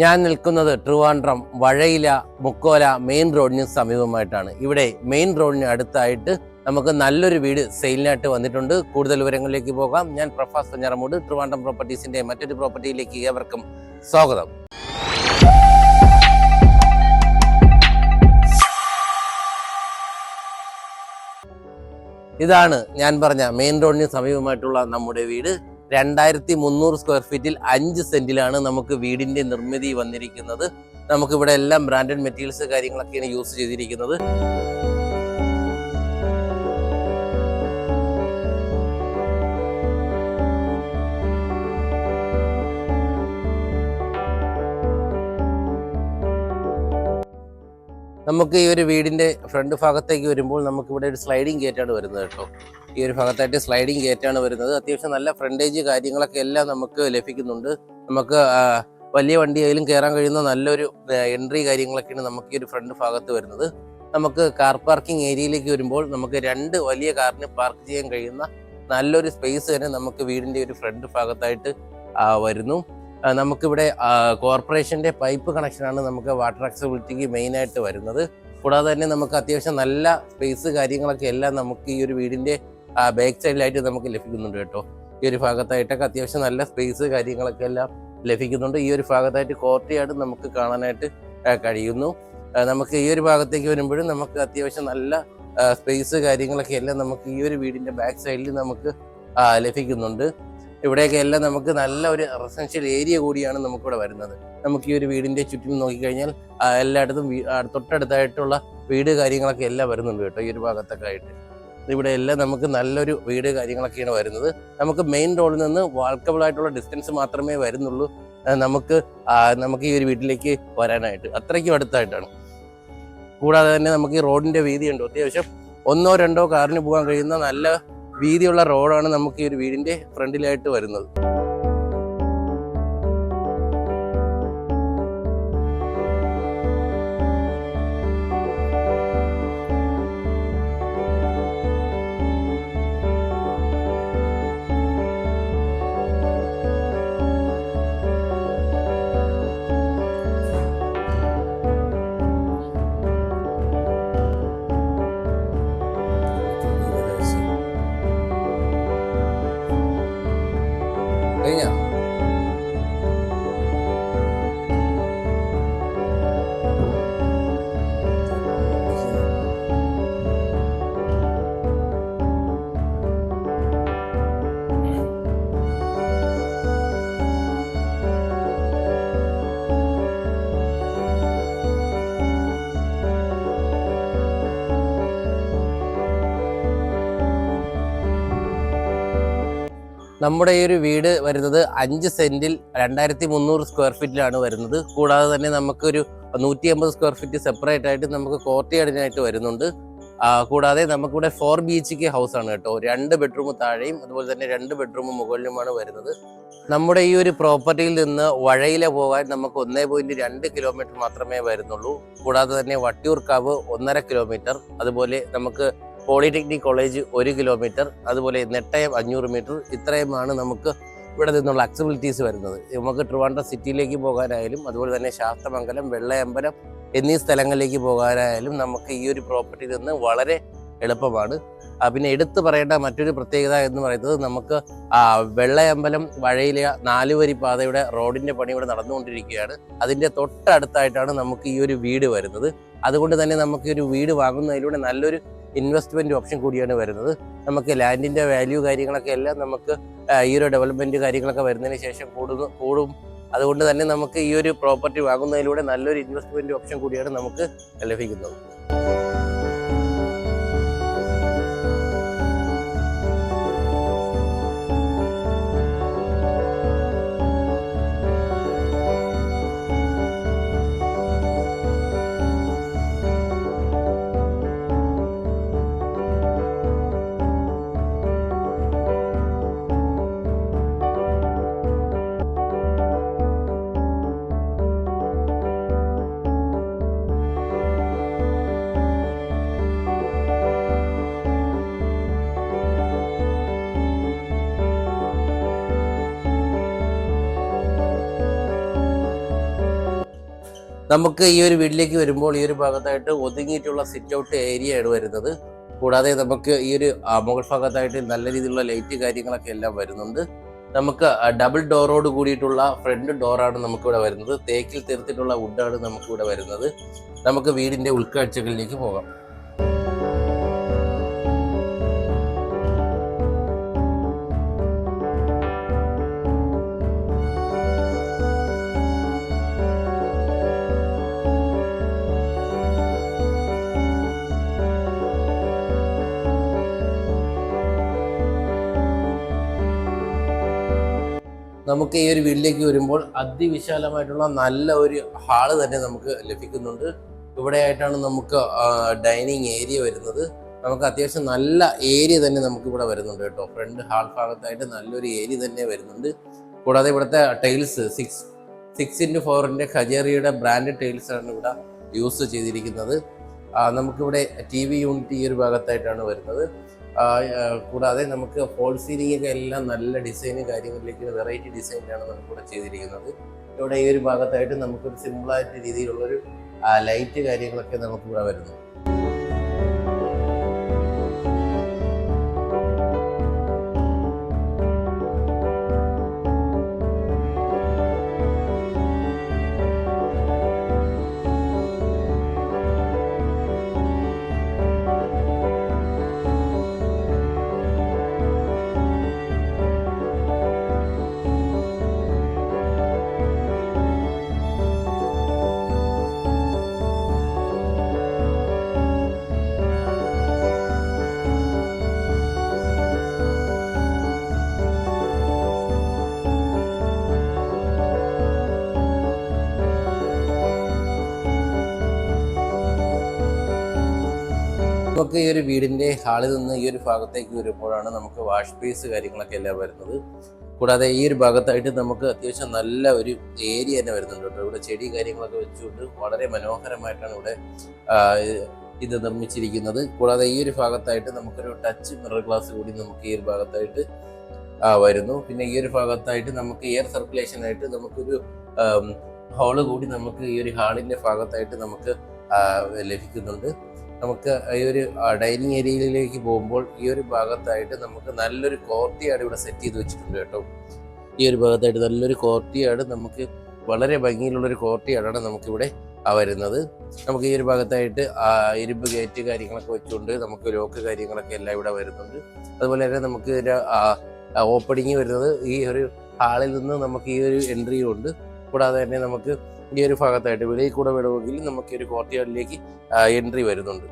ഞാൻ നിൽക്കുന്നത് ട്രിവാൻഡ്രം വഴയില മുക്കോല മെയിൻ റോഡിന് സമീപമായിട്ടാണ്. ഇവിടെ മെയിൻ റോഡിന് അടുത്തായിട്ട് നമുക്ക് നല്ലൊരു വീട് സെയിലിനായിട്ട് വന്നിട്ടുണ്ട്. കൂടുതൽ വിവരങ്ങളിലേക്ക് പോകാം. ഞാൻ പ്രഫാസ് പഞ്ഞാറമൂട്, ട്രിവാൻഡ്രം പ്രോപ്പർട്ടീസിന്റെ മറ്റൊരു പ്രോപ്പർട്ടിയിലേക്ക് ഏവർക്കും സ്വാഗതം. ഇതാണ് ഞാൻ പറഞ്ഞ മെയിൻ റോഡിന് സമീപമായിട്ടുള്ള നമ്മുടെ വീട്. 2300 സ്ക്വയർ ഫീറ്റിൽ 5 സെന്റിലാണ് നമുക്ക് വീടിന്റെ നിർമ്മിതി വന്നിരിക്കുന്നത്. നമുക്കിവിടെ എല്ലാം ബ്രാൻഡഡ് മെറ്റീരിയൽസ് കാര്യങ്ങളൊക്കെയാണ് യൂസ് ചെയ്തിരിക്കുന്നത്. നമുക്ക് ഈ ഒരു വീടിന്റെ ഫ്രണ്ട് ഭാഗത്തേക്ക് വരുമ്പോൾ നമുക്കിവിടെ ഒരു സ്ലൈഡിങ് ഗേറ്റാണ് വരുന്നത് കേട്ടോ. ഈ ഒരു ഭാഗത്തായിട്ട് സ്ലൈഡിങ് ഗേറ്റാണ് വരുന്നത്. അത്യാവശ്യം നല്ല ഫ്രണ്ടേജ് കാര്യങ്ങളൊക്കെ എല്ലാം നമുക്ക് ലഭിക്കുന്നുണ്ട്. നമുക്ക് വലിയ വണ്ടി ആയാലും കയറാൻ കഴിയുന്ന നല്ലൊരു എൻട്രി കാര്യങ്ങളൊക്കെയാണ് നമുക്ക് ഈ ഒരു ഫ്രണ്ട് ഭാഗത്ത് വരുന്നത്. നമുക്ക് കാർ പാർക്കിംഗ് ഏരിയയിലേക്ക് വരുമ്പോൾ നമുക്ക് 2 വലിയ കാറിന് പാർക്ക് ചെയ്യാൻ കഴിയുന്ന നല്ലൊരു സ്പേസ് തന്നെ നമുക്ക് വീടിന്റെ ഒരു ഫ്രണ്ട് ഭാഗത്തായിട്ട് വരുന്നു. നമുക്കിവിടെ കോർപ്പറേഷന്റെ പൈപ്പ് കണക്ഷനാണ് നമുക്ക് വാട്ടർ ആക്സസിബിലിറ്റിക്ക് മെയിനായിട്ട് വരുന്നത്. കൂടാതെ തന്നെ നമുക്ക് അത്യാവശ്യം നല്ല സ്പേസ് കാര്യങ്ങളൊക്കെ എല്ലാം നമുക്ക് ഈ ഒരു വീടിന്റെ ബാക്ക് സൈഡിലായിട്ട് നമുക്ക് ലഭിക്കുന്നുണ്ട് കേട്ടോ. ഈ ഒരു ഭാഗത്തായിട്ടൊക്കെ അത്യാവശ്യം നല്ല സ്പേസ് കാര്യങ്ങളൊക്കെ എല്ലാം ലഭിക്കുന്നുണ്ട്. ഈ ഒരു ഭാഗത്തായിട്ട് കോർട്ട്യാർഡ് നമുക്ക് കാണാനായിട്ട് കഴിയുന്നു. നമുക്ക് ഈ ഒരു ഭാഗത്തേക്ക് വരുമ്പോഴും നമുക്ക് അത്യാവശ്യം നല്ല സ്പേസ് കാര്യങ്ങളൊക്കെ എല്ലാം നമുക്ക് ഈ ഒരു വീടിന്റെ ബാക്ക് സൈഡിൽ നമുക്ക് ലഭിക്കുന്നുണ്ട്. ഇവിടെയൊക്കെ എല്ലാം നമുക്ക് നല്ല ഒരു റെസിഡൻഷ്യൽ ഏരിയ കൂടിയാണ് നമുക്കിവിടെ വരുന്നത്. നമുക്ക് ഈ ഒരു വീടിന്റെ ചുറ്റും നോക്കിക്കഴിഞ്ഞാൽ എല്ലായിടത്തും തൊട്ടടുത്തായിട്ടുള്ള വീട് കാര്യങ്ങളൊക്കെ എല്ലാം വരുന്നുണ്ട് കേട്ടോ. ഈ ഒരു ഭാഗത്തൊക്കെ ആയിട്ട് ഇവിടെ എല്ലാം നമുക്ക് നല്ലൊരു വീട് കാര്യങ്ങളൊക്കെയാണ് വരുന്നത്. നമുക്ക് മെയിൻ റോഡിൽ നിന്ന് വാൾക്കബിൾ ആയിട്ടുള്ള ഡിസ്റ്റൻസ് മാത്രമേ വരുന്നുള്ളൂ നമുക്ക് ഈ ഒരു വീട്ടിലേക്ക് വരാനായിട്ട്. അത്രയ്ക്കും അടുത്തായിട്ടാണ്. കൂടാതെ തന്നെ നമുക്ക് ഈ റോഡിന്റെ വീതിയുണ്ട്. അത്യാവശ്യം 1-2 കാറിന് പോകാൻ കഴിയുന്ന നല്ല വീതിയുള്ള റോഡാണ് നമുക്ക് ഈ ഒരു വീടിന്റെ ഫ്രണ്ടിലായിട്ട് വരുന്നത്. നമ്മുടെ ഈ ഒരു വീട് വരുന്നത് 5 സെന്റിൽ 2300 സ്ക്വയർ ഫീറ്റിലാണ് വരുന്നത്. കൂടാതെ തന്നെ നമുക്കൊരു 150 സ്ക്വയർ ഫീറ്റ് സെപ്പറേറ്റ് ആയിട്ട് നമുക്ക് കോർട്ട്യാർഡിനായിട്ട് വരുന്നുണ്ട്. കൂടാതെ നമുക്കിവിടെ 4 BHK ഹൗസ് ആണ് കേട്ടോ. 2 ബെഡ്റൂം താഴെയും അതുപോലെ തന്നെ 2 ബെഡ്റൂം മുകളിലുമാണ് വരുന്നത്. നമ്മുടെ ഈ ഒരു പ്രോപ്പർട്ടിയിൽ നിന്ന് വഴയില പോകാൻ നമുക്ക് 1.2 കിലോമീറ്റർ മാത്രമേ വരുന്നുള്ളൂ. കൂടാതെ തന്നെ വട്ടിയൂർക്കാവ് 1.5 കിലോമീറ്റർ, അതുപോലെ നമുക്ക് പോളിടെക്നിക് കോളേജ് 1 കിലോമീറ്റർ, അതുപോലെ നെട്ടയം 500 മീറ്റർ, ഇത്രയുമാണ് നമുക്ക് ഇവിടെ നിന്നുള്ള അക്സസിബിലിറ്റീസ് വരുന്നത്. നമുക്ക് ട്രിവാൻഡ്രം സിറ്റിയിലേക്ക് പോകാനായാലും അതുപോലെ തന്നെ ശാസ്തമംഗലം, വെള്ളയമ്പലം എന്നീ സ്ഥലങ്ങളിലേക്ക് പോകാനായാലും നമുക്ക് ഈ ഒരു പ്രോപ്പർട്ടിയിൽ നിന്ന് വളരെ എളുപ്പമാണ്. പിന്നെ എടുത്തു പറയേണ്ട മറ്റൊരു പ്രത്യേകത എന്ന് പറയുന്നത് നമുക്ക് വെള്ളയമ്പലം വഴയില 4 വരി പാതയുടെ റോഡിന്റെ പണി ഇവിടെ നടന്നുകൊണ്ടിരിക്കുകയാണ്. അതിന്റെ തൊട്ടടുത്തായിട്ടാണ് നമുക്ക് ഈ ഒരു വീട് വരുന്നത്. അതുകൊണ്ട് തന്നെ നമുക്ക് ഈ ഒരു വീട് വാങ്ങുന്നതിലൂടെ നല്ലൊരു ഇൻവെസ്റ്റ്മെന്റ് ഓപ്ഷൻ കൂടിയാണ് വരുന്നത്. നമുക്ക് ലാൻഡിന്റെ വാല്യൂ കാര്യങ്ങളൊക്കെ എല്ലാം നമുക്ക് ഈ ഒരു ഡെവലപ്മെന്റ് കാര്യങ്ങളൊക്കെ വരുന്നതിന് ശേഷം കൂടും. അതുകൊണ്ട് തന്നെ നമുക്ക് ഈ ഒരു പ്രോപ്പർട്ടി വാങ്ങുന്നതിലൂടെ നല്ലൊരു ഇൻവെസ്റ്റ്മെന്റ് ഓപ്ഷൻ കൂടിയാണ് നമുക്ക് ലഭിക്കുന്നത്. നമുക്ക് ഈ ഒരു വീട്ടിലേക്ക് വരുമ്പോൾ ഈ ഒരു ഭാഗത്തായിട്ട് ഒതുങ്ങിയിട്ടുള്ള സിറ്റ് ഔട്ട് ഏരിയയാണ് വരുന്നത്. കൂടാതെ നമുക്ക് ഈ ഒരു മുകൾ ഭാഗത്തായിട്ട് നല്ല രീതിയിലുള്ള ലൈറ്റ് കാര്യങ്ങളൊക്കെ എല്ലാം വരുന്നുണ്ട്. നമുക്ക് ഡബിൾ ഡോറോട് കൂടിയിട്ടുള്ള ഫ്രണ്ട് ഡോറാണ് നമുക്കിവിടെ വരുന്നത്. തേക്കിൽ തീർത്തിട്ടുള്ള വുഡാണ് നമുക്കിവിടെ വരുന്നത്. നമുക്ക് വീടിന്റെ ഉൾക്കാഴ്ചകളിലേക്ക് പോകാം. നമുക്ക് ഈ ഒരു വീട്ടിലേക്ക് വരുമ്പോൾ അതിവിശാലമായിട്ടുള്ള നല്ല ഒരു ഹാള് തന്നെ നമുക്ക് ലഭിക്കുന്നുണ്ട്. ഇവിടെയായിട്ടാണ് നമുക്ക് ഡൈനിങ് ഏരിയ വരുന്നത്. നമുക്ക് അത്യാവശ്യം നല്ല ഏരിയ തന്നെ നമുക്ക് ഇവിടെ വരുന്നുണ്ട് കേട്ടോ. ഫ്രണ്ട് ഹാൾ ഭാഗത്തായിട്ട് നല്ലൊരു ഏരിയ തന്നെ വരുന്നുണ്ട്. കൂടാതെ ഇവിടുത്തെ ടൈൽസ് 6x4 ഖജേറിയുടെ ബ്രാൻഡ് ടൈൽസ് ആണ് ഇവിടെ യൂസ് ചെയ്തിരിക്കുന്നത്. നമുക്കിവിടെ TV യൂണിറ്റ് ഈ ഒരു ഭാഗത്തായിട്ടാണ് വരുന്നത്. കൂടാതെ നമുക്ക് ഫോൾ സീലിംഗ് ഒക്കെ എല്ലാം നല്ല ഡിസൈനും കാര്യങ്ങളിലേക്ക് വെറൈറ്റി ഡിസൈനിലാണ് നമുക്കിവിടെ ചെയ്തിരിക്കുന്നത്. ഇവിടെ ഈ ഒരു ഭാഗത്തായിട്ട് നമുക്കൊരു സിമ്പിളായിട്ട് രീതിയിലുള്ളൊരു ലൈറ്റ് കാര്യങ്ങളൊക്കെ നമുക്കിവിടെ വരുന്നു. നമുക്ക് ഈ ഒരു വീടിന്റെ ഹാളിൽ നിന്ന് ഈ ഒരു ഭാഗത്തേക്ക് വരുമ്പോഴാണ് നമുക്ക് വാഷ് ബേസ് കാര്യങ്ങളൊക്കെ എല്ലാം വരുന്നത്. കൂടാതെ ഈ ഒരു ഭാഗത്തായിട്ട് നമുക്ക് അത്യാവശ്യം നല്ല ഒരു ഏരിയ തന്നെ വരുന്നുണ്ട് കേട്ടോ. ഇവിടെ ചെടി കാര്യങ്ങളൊക്കെ വെച്ചുകൊണ്ട് വളരെ മനോഹരമായിട്ടാണ് ഇവിടെ ഇത് നിർമ്മിച്ചിരിക്കുന്നത്. കൂടാതെ ഈ ഒരു ഭാഗത്തായിട്ട് നമുക്കൊരു ടച്ച് മിറർ ഗ്ലാസ് കൂടി നമുക്ക് ഈ ഒരു ഭാഗത്തായിട്ട് വരുന്നു. പിന്നെ ഈ ഒരു ഭാഗത്തായിട്ട് നമുക്ക് എയർ സർക്കുലേഷൻ ആയിട്ട് നമുക്കൊരു ഹോള് കൂടി നമുക്ക് ഈ ഒരു ഹാളിന്റെ ഭാഗത്തായിട്ട് നമുക്ക് ലഭിക്കുന്നുണ്ട്. നമുക്ക് ഈ ഒരു ഡൈനിങ് ഏരിയയിലേക്ക് പോകുമ്പോൾ ഈ ഒരു ഭാഗത്തായിട്ട് നമുക്ക് നല്ലൊരു കോർട്ടിയാട് ഇവിടെ സെറ്റ് ചെയ്ത് വെച്ചിട്ടുണ്ട് കേട്ടോ. ഈ ഒരു ഭാഗത്തായിട്ട് നല്ലൊരു കോർട്ടിയാട് നമുക്ക് വളരെ ഭംഗിയിലുള്ളൊരു കോർട്ടിയാടാണ് നമുക്കിവിടെ വരുന്നത്. നമുക്ക് ഈ ഒരു ഭാഗത്തായിട്ട് ഇരുമ്പ് ഗേറ്റ് കാര്യങ്ങളൊക്കെ വെച്ചുകൊണ്ട് നമുക്ക് ലോക്ക് കാര്യങ്ങളൊക്കെ എല്ലാം ഇവിടെ വരുന്നുണ്ട്. അതുപോലെ തന്നെ നമുക്ക് ഓപ്പണിങ് വരുന്നത് ഈ ഒരു ഹാളിൽ നിന്ന് നമുക്ക് ഈ ഒരു എൻട്രിയും ഉണ്ട്. കൂടാതെ തന്നെ നമുക്ക് ഈ ഒരു ഭാഗത്തായിട്ട് വെളിയിൽ കൂടെ വിടുമെങ്കിൽ നമുക്ക് ഈ ഒരു കോർട്ടിയാർഡിലേക്ക് എൻട്രി വരുന്നുണ്ട്.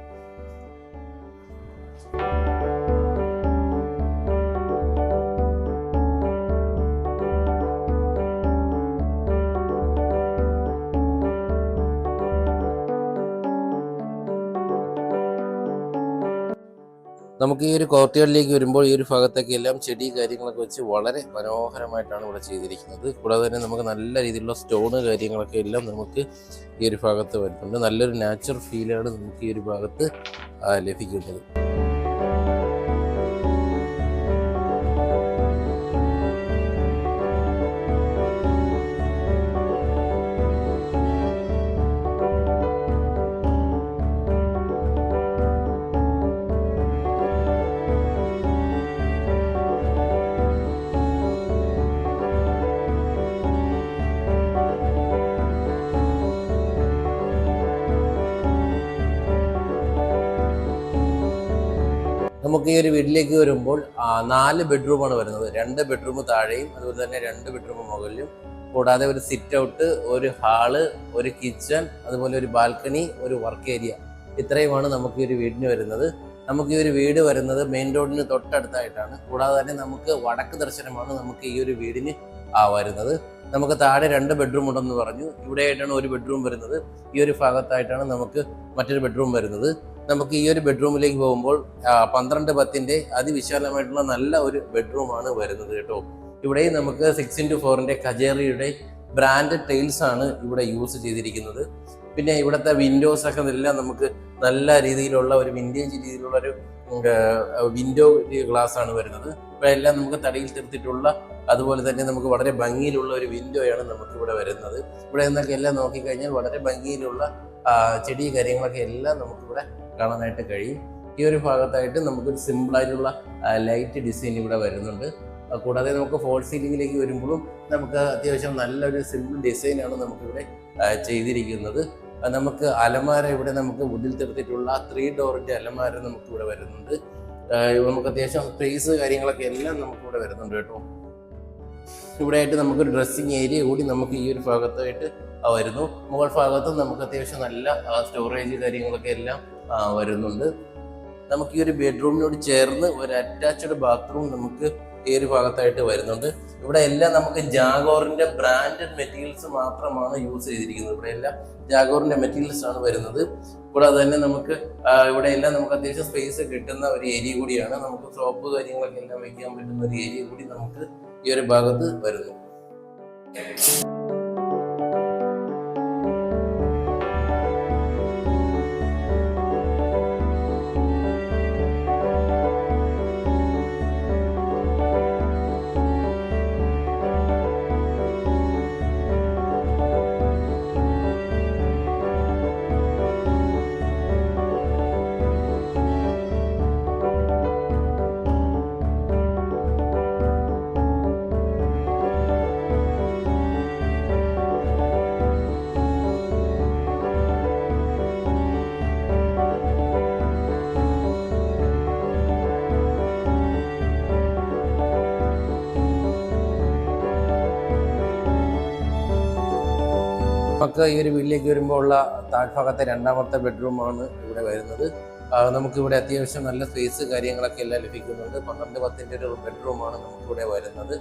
നമുക്ക് ഈ ഒരു കോർട്ടിയാർഡിലേക്ക് വരുമ്പോൾ ഈ ഒരു ഭാഗത്തൊക്കെ എല്ലാം ചെടി കാര്യങ്ങളൊക്കെ വെച്ച് വളരെ മനോഹരമായിട്ടാണ് ഇവിടെ ചെയ്തിരിക്കുന്നത്. കൂടാതെ തന്നെ നമുക്ക് നല്ല രീതിയിലുള്ള സ്റ്റോണ് കാര്യങ്ങളൊക്കെ എല്ലാം നമുക്ക് ഈ ഒരു ഭാഗത്ത് വരുന്നുണ്ട്. നല്ലൊരു നാച്ചുറൽ ഫീലാണ് നമുക്ക് ഈ ഒരു ഭാഗത്ത് ലഭിക്കുന്നത്. നമുക്ക് ഈ ഒരു വീട്ടിലേക്ക് വരുമ്പോൾ 4 ബെഡ്റൂമാണ് വരുന്നത്. 2 ബെഡ്റൂം താഴെയും അതുപോലെ തന്നെ 2 ബെഡ്റൂം മുകളിലും. കൂടാതെ ഒരു സിറ്റ് ഔട്ട്, ഒരു ഹാള്, ഒരു കിച്ചൺ, അതുപോലെ ഒരു ബാൽക്കണി, ഒരു വർക്ക് ഏരിയ, ഇത്രയുമാണ് നമുക്ക് ഈ ഒരു വീടിന് വരുന്നത്. നമുക്ക് ഈ ഒരു വീട് വരുന്നത് മെയിൻ റോഡിന് തൊട്ടടുത്തായിട്ടാണ്. കൂടാതെ തന്നെ നമുക്ക് വടക്ക് ദർശനമാണ് നമുക്ക് ഈ ഒരു വീടിന് വരുന്നത്. നമുക്ക് താഴെ 2 ബെഡ്റൂം ഉണ്ടെന്ന് പറഞ്ഞു. ഇവിടെയായിട്ടാണ് ഒരു ബെഡ്റൂം വരുന്നത്. ഈ ഒരു ഭാഗത്തായിട്ടാണ് നമുക്ക് മറ്റൊരു ബെഡ്റൂം വരുന്നത്. നമുക്ക് ഈ ഒരു ബെഡ്റൂമിലേക്ക് പോകുമ്പോൾ 12x10 അതിവിശാലമായിട്ടുള്ള നല്ല ഒരു ബെഡ്റൂമാണ് വരുന്നത് കേട്ടോ. ഇവിടെയും നമുക്ക് 6x4 ഖജേറിയുടെ ബ്രാൻഡ് ടൈൽസ് ആണ് ഇവിടെ യൂസ് ചെയ്തിരിക്കുന്നത്. പിന്നെ ഇവിടുത്തെ വിൻഡോസ് ഒക്കെ എല്ലാം നമുക്ക് നല്ല രീതിയിലുള്ള ഒരു വിൻറ്റേജ് രീതിയിലുള്ള ഒരു വിൻഡോ ഗ്ലാസ് ആണ് വരുന്നത്. ഇവിടെ എല്ലാം നമുക്ക് തടിയിൽ തീർത്തിട്ടുള്ള അതുപോലെ തന്നെ നമുക്ക് വളരെ ഭംഗിയിലുള്ള ഒരു വിൻഡോയാണ് നമുക്ക് ഇവിടെ വരുന്നത്. ഇവിടെ നിന്നൊക്കെ എല്ലാം നോക്കിക്കഴിഞ്ഞാൽ വളരെ ഭംഗിയിലുള്ള ചെടി കാര്യങ്ങളൊക്കെ എല്ലാം നമുക്കിവിടെ കാണാനായിട്ട് കഴിയും. ഈ ഒരു ഭാഗത്തായിട്ട് നമുക്കൊരു സിമ്പിളായിട്ടുള്ള ലൈറ്റ് ഡിസൈൻ ഇവിടെ വരുന്നുണ്ട്. കൂടാതെ നമുക്ക് ഫോൾ സീലിംഗിലേക്ക് വരുമ്പോഴും നമുക്ക് അത്യാവശ്യം നല്ലൊരു സിമ്പിൾ ഡിസൈനാണ് നമുക്കിവിടെ ചെയ്തിരിക്കുന്നത്. നമുക്ക് അലമാര ഇവിടെ നമുക്ക് വുഡിൽ തീർത്തിട്ടുള്ള 3 ഡോറിൻ്റെ അലമാര നമുക്കിവിടെ വരുന്നുണ്ട്. നമുക്ക് അത്യാവശ്യം സ്പേസ് കാര്യങ്ങളൊക്കെ എല്ലാം നമുക്കിവിടെ വരുന്നുണ്ട് കേട്ടോ. ഇവിടെ ആയിട്ട് നമുക്കൊരു ഡ്രസ്സിങ് ഏരിയ കൂടി നമുക്ക് ഈ ഒരു ഭാഗത്തായിട്ട് വരുന്നു. മുകൾ ഭാഗത്തും നമുക്ക് അത്യാവശ്യം നല്ല സ്റ്റോറേജ് കാര്യങ്ങളൊക്കെ എല്ലാം വരുന്നുണ്ട്. നമുക്ക് ഈ ഒരു ബെഡ്റൂമിനോട് ചേർന്ന് ഒരു അറ്റാച്ച്ഡ് ബാത്റൂം നമുക്ക് ഈ ഒരു ഭാഗത്തായിട്ട് വരുന്നുണ്ട്. ഇവിടെ എല്ലാം നമുക്ക് ജാഗോറിന്റെ ബ്രാൻഡഡ് മെറ്റീരിയൽസ് മാത്രമാണ് യൂസ് ചെയ്തിരിക്കുന്നത്. ഇവിടെ എല്ലാം ജാഗോറിന്റെ മെറ്റീരിയൽസ് ആണ് വരുന്നത്. കൂടാതെ തന്നെ നമുക്ക് ഇവിടെ എല്ലാം നമുക്ക് അത്യാവശ്യം സ്പേസ് കിട്ടുന്ന ഒരു ഏരിയ കൂടിയാണ്. നമുക്ക് സോപ്പ് കാര്യങ്ങളൊക്കെ എല്ലാം വെക്കാൻ പറ്റുന്ന ഒരു ഏരിയ കൂടി നമുക്ക് ഈ ഒരു ഭാഗത്ത് വരുന്നു. നമുക്ക് ഈ ഒരു വീട്ടിലേക്ക് വരുമ്പോൾ ഉള്ള താഴ്ഭാഗത്തെ രണ്ടാമത്തെ ബെഡ്റൂമാണ് ഇവിടെ വരുന്നത്. നമുക്കിവിടെ അത്യാവശ്യം നല്ല സ്പേസ് കാര്യങ്ങളൊക്കെ എല്ലാം ലഭിക്കുന്നുണ്ട്. 12-10 ഒരു ബെഡ്റൂമാണ് നമുക്കിവിടെ വരുന്നത്.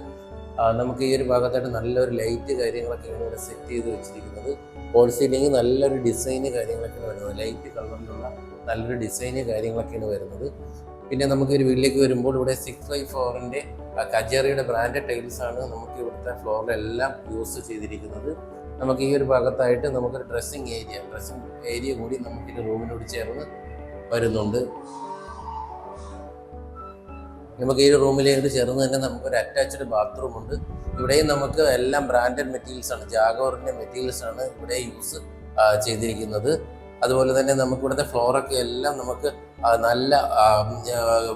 നമുക്ക് ഈ ഒരു ഭാഗത്തായിട്ട് നല്ലൊരു ലൈറ്റ് കാര്യങ്ങളൊക്കെയാണ് ഇവിടെ സെറ്റ് ചെയ്ത് വെച്ചിരിക്കുന്നത്. ഫോൾ സീലിംഗ് നല്ലൊരു ഡിസൈന് കാര്യങ്ങളൊക്കെയാണ് വരുന്നത്. ലൈറ്റ് കളറിലുള്ള നല്ലൊരു ഡിസൈന് കാര്യങ്ങളൊക്കെയാണ് വരുന്നത്. പിന്നെ നമുക്ക് ഒരു വീട്ടിലേക്ക് വരുമ്പോൾ ഇവിടെ 6x4ൻ്റെ കജേറിയുടെ ബ്രാൻഡ് ടൈൽസ് ആണ് നമുക്ക് ഇവിടുത്തെ ഫ്ലോറിലെല്ലാം യൂസ് ചെയ്തിരിക്കുന്നത്. നമുക്ക് ഈ ഒരു ഭാഗത്തായിട്ട് നമുക്കൊരു ഡ്രസ്സിങ് ഏരിയ കൂടി നമുക്കിത് റൂമിനോട് ചേർന്ന് വരുന്നുണ്ട്. നമുക്ക് ഈ റൂമിലേക്ക് ചേർന്ന് തന്നെ നമുക്കൊരു അറ്റാച്ച്ഡ് ബാത്റൂം ഉണ്ട്. ഇവിടെയും നമുക്ക് എല്ലാം ബ്രാൻഡഡ് മെറ്റീരിയൽസ് ആണ്, ജാഗോറിൻ്റെ മെറ്റീരിയൽസ് ആണ് ഇവിടെ യൂസ് ചെയ്തിരിക്കുന്നത്. അതുപോലെ തന്നെ നമുക്ക് ഇവിടുത്തെ ഫ്ലോറൊക്കെ എല്ലാം നമുക്ക് നല്ല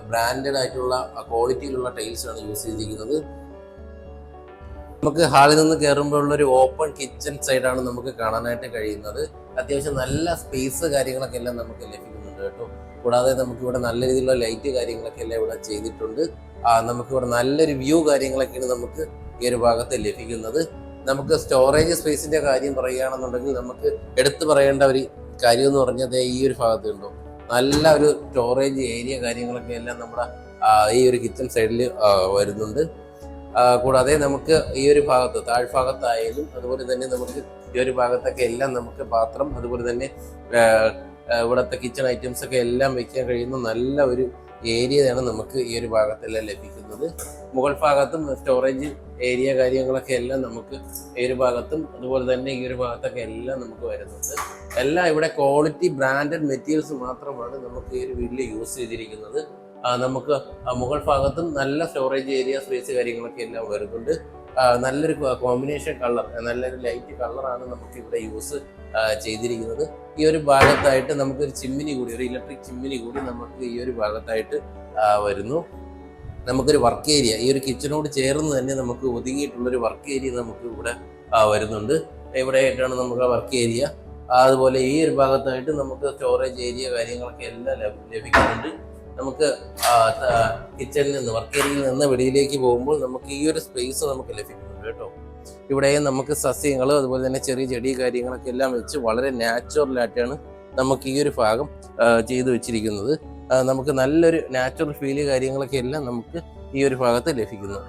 ബ്രാൻഡഡ് ആയിട്ടുള്ള ക്വാളിറ്റിയിലുള്ള ടൈൽസ് ആണ് യൂസ് ചെയ്തിരിക്കുന്നത്. നമുക്ക് ഹാളിൽ നിന്ന് കയറുമ്പോഴുള്ളൊരു ഓപ്പൺ കിച്ചൺ സൈഡാണ് നമുക്ക് കാണാനായിട്ട് കഴിയുന്നത്. അത്യാവശ്യം നല്ല സ്പേസ് കാര്യങ്ങളൊക്കെ എല്ലാം നമുക്ക് ലഭിക്കുന്നുണ്ട് കേട്ടോ. കൂടാതെ നമുക്കിവിടെ നല്ല രീതിയിലുള്ള ലൈറ്റ് കാര്യങ്ങളൊക്കെ എല്ലാം ഇവിടെ ചെയ്തിട്ടുണ്ട്. നമുക്കിവിടെ നല്ലൊരു വ്യൂ കാര്യങ്ങളൊക്കെയാണ് നമുക്ക് ഈ ഒരു ഭാഗത്ത് ലഭിക്കുന്നത്. നമുക്ക് സ്റ്റോറേജ് സ്പേസിന്റെ കാര്യം പറയുകയാണെന്നുണ്ടെങ്കിൽ നമുക്ക് എടുത്തു പറയേണ്ട ഒരു കാര്യം എന്ന് പറഞ്ഞത് ഈ ഒരു ഭാഗത്ത് ഉണ്ടോ നല്ല ഒരു സ്റ്റോറേജ് ഏരിയ കാര്യങ്ങളൊക്കെ എല്ലാം നമ്മുടെ ഈ ഒരു കിച്ചൺ സൈഡിൽ വരുന്നുണ്ട്. കൂടാതെ നമുക്ക് ഈ ഒരു ഭാഗത്ത് താഴ്ഭാഗത്തായാലും അതുപോലെ തന്നെ നമുക്ക് ഈ ഒരു ഭാഗത്തൊക്കെ എല്ലാം നമുക്ക് പാത്രം അതുപോലെ തന്നെ ഇവിടുത്തെ കിച്ചൺ ഐറ്റംസ് ഒക്കെ എല്ലാം വെക്കാൻ കഴിയുന്ന നല്ല ഒരു ഏരിയയാണ് നമുക്ക് ഈ ഒരു ഭാഗത്തെല്ലാം ലഭിക്കുന്നത്. മുകൾ ഭാഗത്തും സ്റ്റോറേജ് ഏരിയ കാര്യങ്ങളൊക്കെ എല്ലാം നമുക്ക് ഈ ഒരു ഭാഗത്തും അതുപോലെ തന്നെ ഈ ഒരു ഭാഗത്തൊക്കെ എല്ലാം നമുക്ക് വരുന്നുണ്ട്. എല്ലാം ഇവിടെ ക്വാളിറ്റി ബ്രാൻഡഡ് മെറ്റീരിയൽസ് മാത്രമാണ് നമുക്ക് ഈ ഒരു വീട്ടിൽ യൂസ് ചെയ്തിരിക്കുന്നത്. നമുക്ക് മുകൾ ഭാഗത്തും നല്ല സ്റ്റോറേജ് ഏരിയ സ്പേസ് കാര്യങ്ങളൊക്കെ എല്ലാം വരുന്നുണ്ട്. നല്ലൊരു കോമ്പിനേഷൻ കളർ, നല്ലൊരു ലൈറ്റ് കളറാണ് നമുക്ക് ഇവിടെ യൂസ് ചെയ്തിരിക്കുന്നത്. ഈ ഒരു ഭാഗത്തായിട്ട് നമുക്കൊരു ചിമ്മിനി കൂടി, ഒരു ഇലക്ട്രിക് ചിമ്മിനി കൂടി നമുക്ക് ഈ ഒരു ഭാഗത്തായിട്ട് വരുന്നു. നമുക്കൊരു വർക്ക് ഏരിയ ഈ ഒരു കിച്ചണോട് ചേർന്ന് തന്നെ നമുക്ക് ഒതുങ്ങിയിട്ടുള്ളൊരു വർക്ക് ഏരിയ നമുക്ക് ഇവിടെ വരുന്നുണ്ട്. ഇവിടെ ആയിട്ടാണ് നമുക്ക് ആ വർക്ക് ഏരിയ. അതുപോലെ ഈ ഒരു ഭാഗത്തായിട്ട് നമുക്ക് സ്റ്റോറേജ് ഏരിയ കാര്യങ്ങളൊക്കെ എല്ലാം ലഭിക്കുന്നുണ്ട്. നമുക്ക് കിച്ചണിൽ നിന്ന് വർക്ക് ഏരിയയിൽ നിന്ന് വെളിയിലേക്ക് പോകുമ്പോൾ നമുക്ക് ഈ ഒരു സ്പേസ് നമുക്ക് ലഭിക്കുന്നുണ്ട് കേട്ടോ. ഇവിടെയും നമുക്ക് സസ്യങ്ങൾ അതുപോലെ തന്നെ ചെറിയ ചെടി കാര്യങ്ങളൊക്കെ എല്ലാം വെച്ച് വളരെ നാച്ചുറലായിട്ടാണ് നമുക്ക് ഈ ഒരു ഭാഗം ചെയ്തു വെച്ചിരിക്കുന്നത്. നമുക്ക് നല്ലൊരു നാച്ചുറൽ ഫീല് കാര്യങ്ങളൊക്കെ എല്ലാം നമുക്ക് ഈ ഒരു ഭാഗത്ത് ലഭിക്കുന്നു.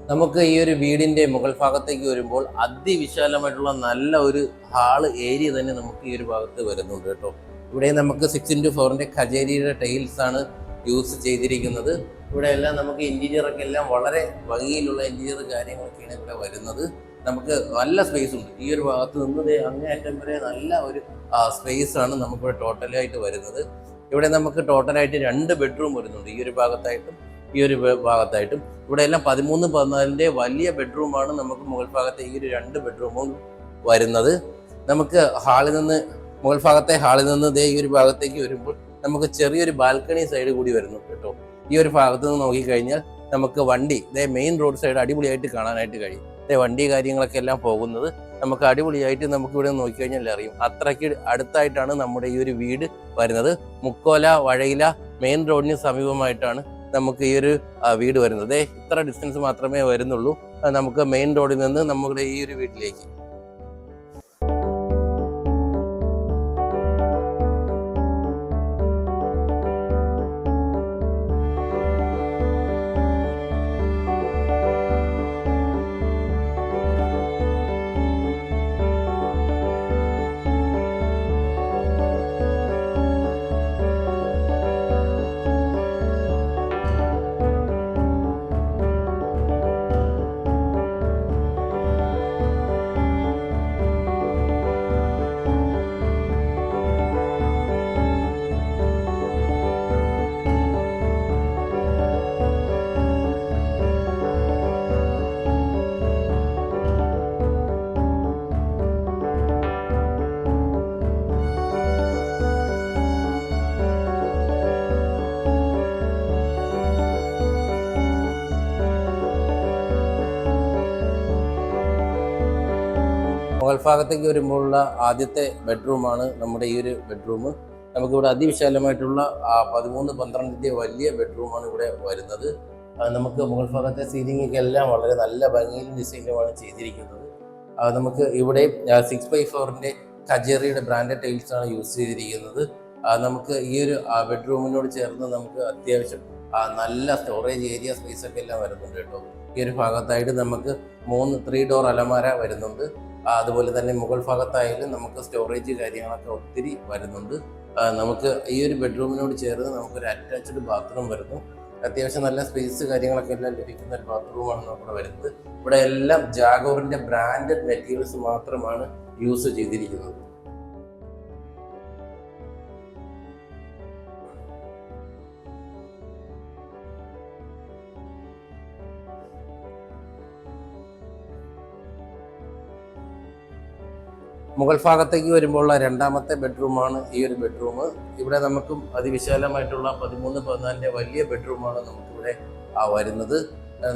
നമുക്ക് ഈ ഒരു വീടിന്റെ മുകൾ ഭാഗത്തേക്ക് വരുമ്പോൾ അതിവിശാലമായിട്ടുള്ള നല്ല ഒരു ഹാള് ഏരിയ തന്നെ നമുക്ക് ഈ ഒരു ഭാഗത്ത് വരുന്നുണ്ട് കേട്ടോ. ഇവിടെ നമുക്ക് 6x4 ഖജേരിയുടെ ടൈൽസ് ആണ് യൂസ് ചെയ്തിരിക്കുന്നത്. ഇവിടെ എല്ലാം നമുക്ക് ഇന്റീരിയർ ഒക്കെ എല്ലാം വളരെ ഭംഗിയിലുള്ള ഇന്റീരിയർ കാര്യങ്ങളൊക്കെയാണ് ഇവിടെ വരുന്നത്. നമുക്ക് നല്ല സ്പേസ് ഉണ്ട് ഈ ഒരു ഭാഗത്ത് നിന്ന് അങ്ങേയറ്റം വരെ നല്ല ഒരു സ്പേസ് ആണ് നമുക്കിവിടെ ടോട്ടലായിട്ട് വരുന്നത്. ഇവിടെ നമുക്ക് ടോട്ടലായിട്ട് 2 ബെഡ്റൂം വരുന്നുണ്ട് ഈ ഒരു ഭാഗത്തായിട്ടും ഈ ഒരു ഭാഗത്തായിട്ടും. ഇവിടെ എല്ലാം 13-14 വലിയ ബെഡ്റൂമാണ് നമുക്ക് മുകൾ ഭാഗത്തെ ഈ ഒരു 2 ബെഡ്റൂമും വരുന്നത്. നമുക്ക് മുകൾ ഭാഗത്തെ ഹാളിൽ നിന്ന് ഈ ഒരു ഭാഗത്തേക്ക് വരുമ്പോൾ നമുക്ക് ചെറിയൊരു ബാൽക്കണി സൈഡ് കൂടി വരുന്നു കേട്ടോ. ഈ ഒരു ഭാഗത്ത് നിന്ന് നോക്കിക്കഴിഞ്ഞാൽ നമുക്ക് വണ്ടി മെയിൻ റോഡ് സൈഡ് അടിപൊളിയായിട്ട് കാണാനായിട്ട് കഴിയും. വണ്ടി കാര്യങ്ങളൊക്കെ എല്ലാം പോകുന്നത് നമുക്ക് അടിപൊളിയായിട്ട് നമുക്ക് ഇവിടെ നോക്കിക്കഴിഞ്ഞാൽ അറിയും. അത്രയ്ക്ക് അടുത്തായിട്ടാണ് നമ്മുടെ ഈ ഒരു വീട് വരുന്നത്. മുക്കോല വഴയില മെയിൻ റോഡിന് സമീപമായിട്ടാണ് നമുക്ക് ഈ ഒരു വീട് വരുന്നത്. ഇത്ര ഡിസ്റ്റൻസ് മാത്രമേ വരുന്നുള്ളൂ നമുക്ക് മെയിൻ റോഡിൽ നിന്ന് നമ്മുടെ ഈ ഒരു വീട്ടിലേക്ക്. മുകൾ ഭാഗത്തേക്ക് വരുമ്പോഴുള്ള ആദ്യത്തെ ബെഡ്റൂമാണ് നമ്മുടെ ഈ ഒരു ബെഡ്റൂം. നമുക്കിവിടെ അതിവിശാലമായിട്ടുള്ള 13-12 വലിയ ബെഡ്റൂമാണ് ഇവിടെ വരുന്നത്. നമുക്ക് മുകൾ ഭാഗത്തെ സീലിംഗ് എല്ലാം വളരെ നല്ല ഭംഗിയിലും ഡിസൈനിലുമാണ് ചെയ്തിരിക്കുന്നത്. നമുക്ക് ഇവിടെ 6x4 ഖജേറിയുടെ ബ്രാൻഡഡ് ടൈൽസ് ആണ് യൂസ് ചെയ്തിരിക്കുന്നത്. നമുക്ക് ഈ ഒരു ബെഡ്റൂമിനോട് ചേർന്ന് നമുക്ക് അത്യാവശ്യം നല്ല സ്റ്റോറേജ് ഏരിയ സ്പേസ് ഒക്കെ എല്ലാം വരുന്നുണ്ട് കേട്ടോ. ഈ ഒരു ഭാഗത്തായിട്ട് നമുക്ക് 3 ഡോർ അലമാര വരുന്നുണ്ട്. അതുപോലെ തന്നെ മുകൾ ഭാഗത്തായാലും നമുക്ക് സ്റ്റോറേജ് കാര്യങ്ങളൊക്കെ ഒത്തിരി വരുന്നുണ്ട്. നമുക്ക് ഈ ഒരു ബെഡ്റൂമിനോട് ചേർന്ന് നമുക്കൊരു അറ്റാച്ച്ഡ് ബാത്റൂം വരുന്നു. അത്യാവശ്യം നല്ല സ്പേസ് കാര്യങ്ങളൊക്കെ എല്ലാം ലഭിക്കുന്ന ഒരു ബാത്റൂമാണ് നമ്മുടെ വരുന്നത്. ഇവിടെ എല്ലാം ജാഗോറിന്റെ ബ്രാൻഡഡ് മെറ്റീരിയൽസ് മാത്രമാണ് യൂസ് ചെയ്തിരിക്കുന്നത്. മുകൾ ഭാഗത്തേക്ക് വരുമ്പോഴുള്ള രണ്ടാമത്തെ ബെഡ്റൂമാണ് ഈ ഒരു ബെഡ്റൂം. ഇവിടെ നമുക്കും അതിവിശാലമായിട്ടുള്ള 13-14 വലിയ ബെഡ്റൂമാണ് നമുക്കിവിടെ വരുന്നത്.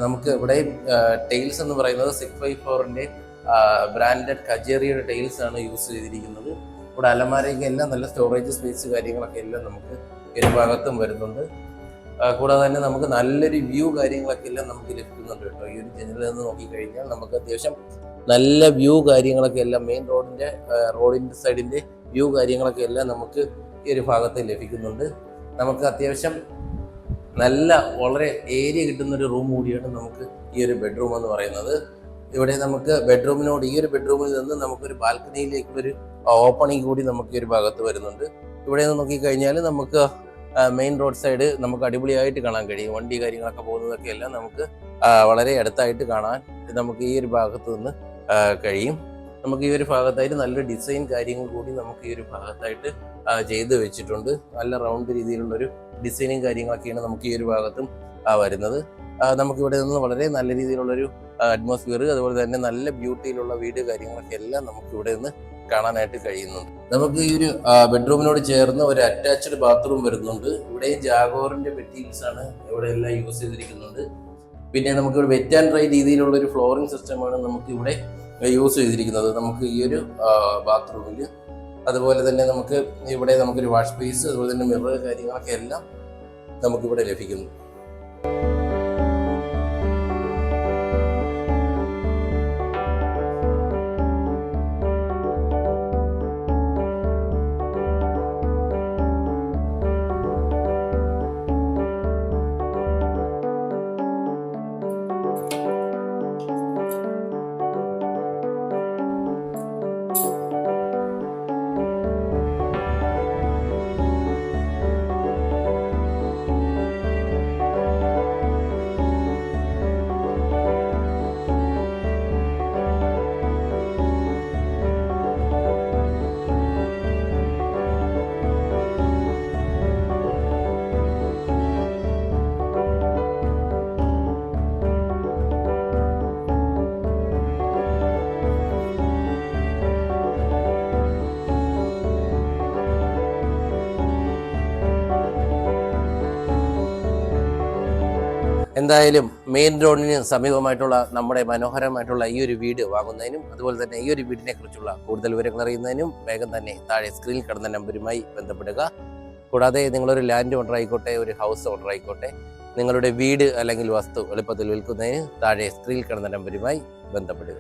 നമുക്ക് ഇവിടെ ടൈൽസ് എന്ന് പറയുന്നത് 6x4 ബ്രാൻഡഡ് ഖജേറിയുടെ ടൈൽസ് ആണ് യൂസ് ചെയ്തിരിക്കുന്നത്. ഇവിടെ അലമാരയ്ക്ക് എല്ലാം നല്ല സ്റ്റോറേജ് സ്പേസ് കാര്യങ്ങളൊക്കെ എല്ലാം നമുക്ക് ഈ ഒരു ഭാഗത്തും വരുന്നുണ്ട്. കൂടാതെ തന്നെ നമുക്ക് നല്ലൊരു വ്യൂ കാര്യങ്ങളൊക്കെ എല്ലാം നമുക്ക് ലഭിക്കുന്നുണ്ട് കേട്ടോ. ഈ ഒരു ജനലിൽ നിന്ന് നോക്കിക്കഴിഞ്ഞാൽ നമുക്ക് അത്യാവശ്യം നല്ല വ്യൂ കാര്യങ്ങളൊക്കെ എല്ലാം മെയിൻ റോഡിൻ്റെ സൈഡിൻ്റെ വ്യൂ കാര്യങ്ങളൊക്കെ എല്ലാം നമുക്ക് ഈ ഒരു ഭാഗത്ത് ലഭിക്കുന്നുണ്ട്. നമുക്ക് അത്യാവശ്യം നല്ല വളരെ ഏരിയ കിട്ടുന്നൊരു റൂം കൂടിയാണ് നമുക്ക് ഈ ഒരു ബെഡ്റൂം എന്ന് പറയുന്നത്. ഇവിടെ നമുക്ക് ബെഡ്റൂമിനോട് ഈ ഒരു ബെഡ്റൂമിൽ നിന്ന് നമുക്കൊരു ബാൽക്കണിയിലേക്കുള്ളൊരു ഓപ്പണിംഗ് കൂടി നമുക്ക് ഈ ഒരു ഭാഗത്ത് വരുന്നുണ്ട്. ഇവിടെ നിന്ന് നോക്കിക്കഴിഞ്ഞാൽ നമുക്ക് മെയിൻ റോഡ് സൈഡ് നമുക്ക് അടിപൊളിയായിട്ട് കാണാൻ കഴിയും. വണ്ടി കാര്യങ്ങളൊക്കെ പോകുന്നതൊക്കെ എല്ലാം നമുക്ക് വളരെ അടുത്തായിട്ട് കാണാൻ നമുക്ക് ഈ ഒരു ഭാഗത്ത് നിന്ന് കഴിയും. നമുക്ക് ഈ ഒരു ഭാഗത്തായിട്ട് നല്ലൊരു ഡിസൈൻ കാര്യങ്ങൾ കൂടി നമുക്ക് ഈ ഒരു ഭാഗത്തായിട്ട് ചെയ്ത് വെച്ചിട്ടുണ്ട്. നല്ല റൗണ്ട് രീതിയിലുള്ളൊരു ഡിസൈനും കാര്യങ്ങളൊക്കെയാണ് നമുക്ക് ഈ ഒരു ഭാഗത്തും വരുന്നത്. നമുക്കിവിടെ നിന്ന് വളരെ നല്ല രീതിയിലുള്ളൊരു അറ്റ്മോസ്ഫിയർ, അതുപോലെ തന്നെ നല്ല ബ്യൂട്ടിയിലുള്ള വീട് കാര്യങ്ങളൊക്കെ എല്ലാം നമുക്ക് ഇവിടെ നിന്ന് കാണാനായിട്ട് കഴിയുന്നുണ്ട്. നമുക്ക് ഈ ഒരു ബെഡ്റൂമിനോട് ചേർന്ന് ഒരു അറ്റാച്ച്ഡ് ബാത്റൂം വരുന്നുണ്ട്. ഇവിടെയും ജാഗോറിന്റെ മെറ്റീരിയൽസ് ആണ് ഇവിടെ എല്ലാം യൂസ് ചെയ്തിരിക്കുന്നുണ്ട്. പിന്നെ നമുക്ക് ഇവിടെ വെറ്റ് ആൻഡ് ഡ്രൈ രീതിയിലുള്ള ഒരു ഫ്ലോറിംഗ് സിസ്റ്റമാണ് നമുക്ക് ഇവിടെ യൂസ് ചെയ്തിരിക്കുന്നത് നമുക്ക് ഈ ഒരു ബാത്റൂമിൽ. അതുപോലെ തന്നെ നമുക്കൊരു വാഷ് സ്പേസ്, അതുപോലെ തന്നെ മിറർ കാര്യങ്ങളൊക്കെ എല്ലാം നമുക്കിവിടെ ലഭിക്കുന്നു. എന്തായാലും മെയിൻ റോഡിന് സമീപമായിട്ടുള്ള നമ്മുടെ മനോഹരമായിട്ടുള്ള ഈ ഒരു വീട് വാങ്ങുന്നതിനും അതുപോലെ തന്നെ ഈ ഒരു വീടിനെ കുറിച്ചുള്ള കൂടുതൽ വിവരങ്ങൾ അറിയുന്നതിനും വേഗം തന്നെ താഴെ സ്ക്രീനിൽ കിടന്ന നമ്പറുമായി ബന്ധപ്പെടുക. കൂടാതെ നിങ്ങളൊരു ലാൻഡ് ഓണർ ആയിക്കോട്ടെ, ഒരു ഹൗസ് ഓണർ ആയിക്കോട്ടെ, നിങ്ങളുടെ വീട് അല്ലെങ്കിൽ വസ്തു എളുപ്പത്തിൽ വിൽക്കുന്നതിന് താഴെ സ്ക്രീനിൽ കിടന്ന നമ്പറുമായി ബന്ധപ്പെടുക.